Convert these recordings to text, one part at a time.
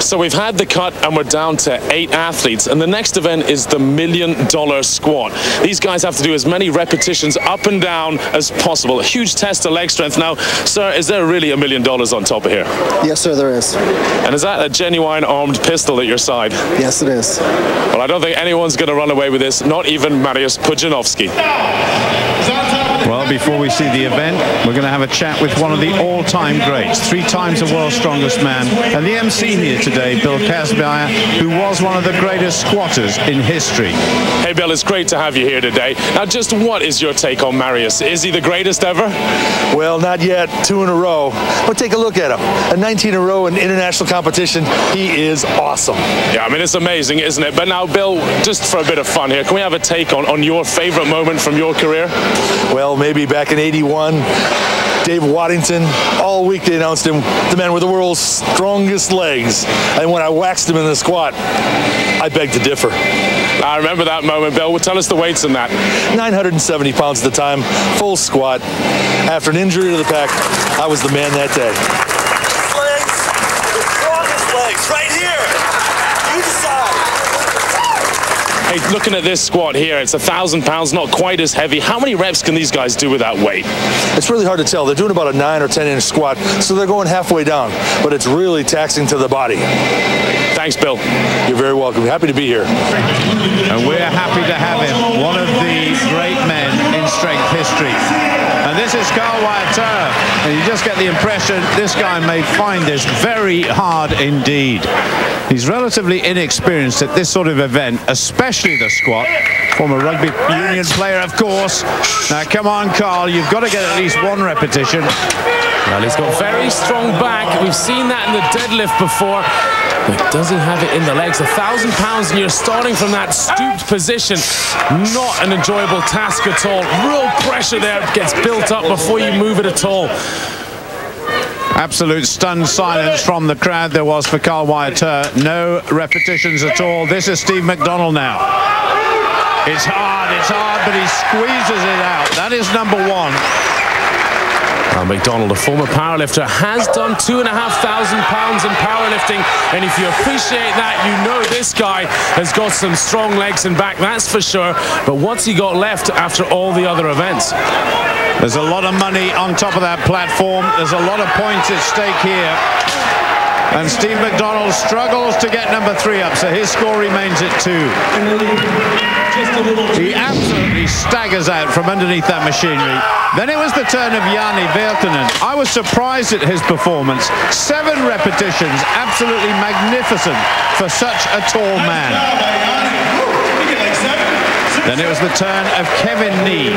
So we've had the cut and we're down to 8 athletes, and the next event is the $1 million squat. These guys have to do as many repetitions up and down as possible. A huge test of leg strength. Now, sir, is there really $1 million on top of here? Yes, sir, there is. And is that a genuine armed pistol at your side? Yes, it is. Well, I don't think anyone's going to run away with this, not even Mariusz Pudzianowski. Well, before we see the event, we're going to have a chat with one of the all-time greats, 3 times the world's strongest man, and the MC here today, Bill Kazmaier, who was one of the greatest squatters in history. Hey, Bill, it's great to have you here today. Now, just what is your take on Mariusz? Is he the greatest ever? Well, not yet. 2 in a row. But take a look at him. A 19 in a row in international competition. He is awesome. Yeah, I mean, it's amazing, isn't it? But now, Bill, just for a bit of fun here, can we have a take on your favorite moment from your career? Well, maybe back in '81, Dave Waddington, all week they announced him the man with the world's strongest legs. And when I waxed him in the squat, I beg to differ. I remember that moment, Bill. Well, tell us the weights in that. 970 pounds at the time, full squat. After an injury to the pec, I was the man that day. Legs, the strongest legs, right here. You decide. Hey, looking at this squat here, it's 1,000 pounds, not quite as heavy. How many reps can these guys do with that weight? It's really hard to tell. They're doing about a 9 or 10 inch squat, so they're going halfway down, but it's really taxing to the body. Thanks, Bill. You're very welcome. Happy to be here. And we're happy to have him, one of the great men in strength history. And this is Carl Wyatt, and you just get the impression this guy may find this very hard indeed. He's relatively inexperienced at this sort of event, especially the squat. Former rugby union player, of course. Now, come on, Carl, you've got to get at least 1 repetition. Well, he's got very strong back. We've seen that in the deadlift before. But does he have it in the legs? 1,000 pounds and you're starting from that stooped position. Not an enjoyable task at all. Real pressure there gets built up before you move it at all. Absolute stunned silence from the crowd there was for Carl Wyatt. No repetitions at all. This is Steve McDonald now. It's hard, but he squeezes it out. That is number 1. McDonald, a former powerlifter, has done 2,500 pounds in powerlifting, and if you appreciate that, you know this guy has got some strong legs and back, that's for sure. But what's he got left after all the other events? There's a lot of money on top of that platform. There's a lot of points at stake here. And Steve McDonald struggles to get number 3 up, so his score remains at 2. He absolutely staggers out from underneath that machinery. Then it was the turn of Jani Virtanen. I was surprised at his performance. 7 repetitions, absolutely magnificent for such a tall man. Then it was the turn of Kevin Nee.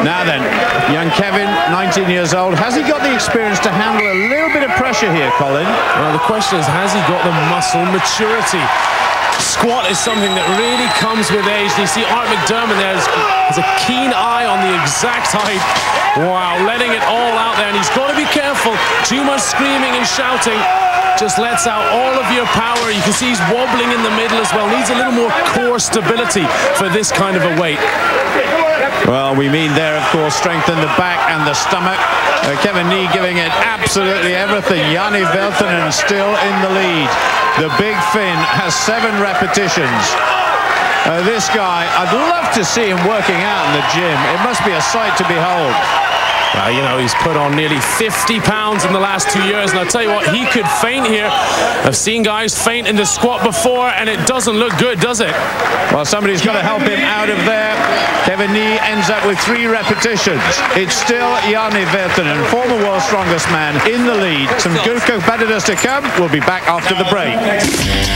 Now then, young Kevin, 19 years old, has he got the experience to handle a little bit of pressure here, Colin? Well, the question is, has he got the muscle maturity? Squat is something that really comes with age. And you see Art McDermott there has a keen eye on the exact height. Wow, letting it all out there. And he's got to be careful. Too much screaming and shouting just lets out all of your power. You can see he's wobbling in the middle as well. Needs a little more core stability for this kind of a weight. Well, we mean there, of course, strength in the back and the stomach. Kevin Nee giving it absolutely everything. Jani Virtanen still in the lead. The big Finn has 7 repetitions. This guy, I'd love to see him working out in the gym. It must be a sight to behold. Well, you know, he's put on nearly 50 pounds in the last 2 years, and I'll tell you what, he could faint here. I've seen guys faint in the squat before, and it doesn't look good, does it? Well, somebody's got to help him out of there. Kevin Nee ends up with 3 repetitions. It's still Jani Virtanen, former world's strongest man, in the lead. Some good competitors to come. We'll be back after the break.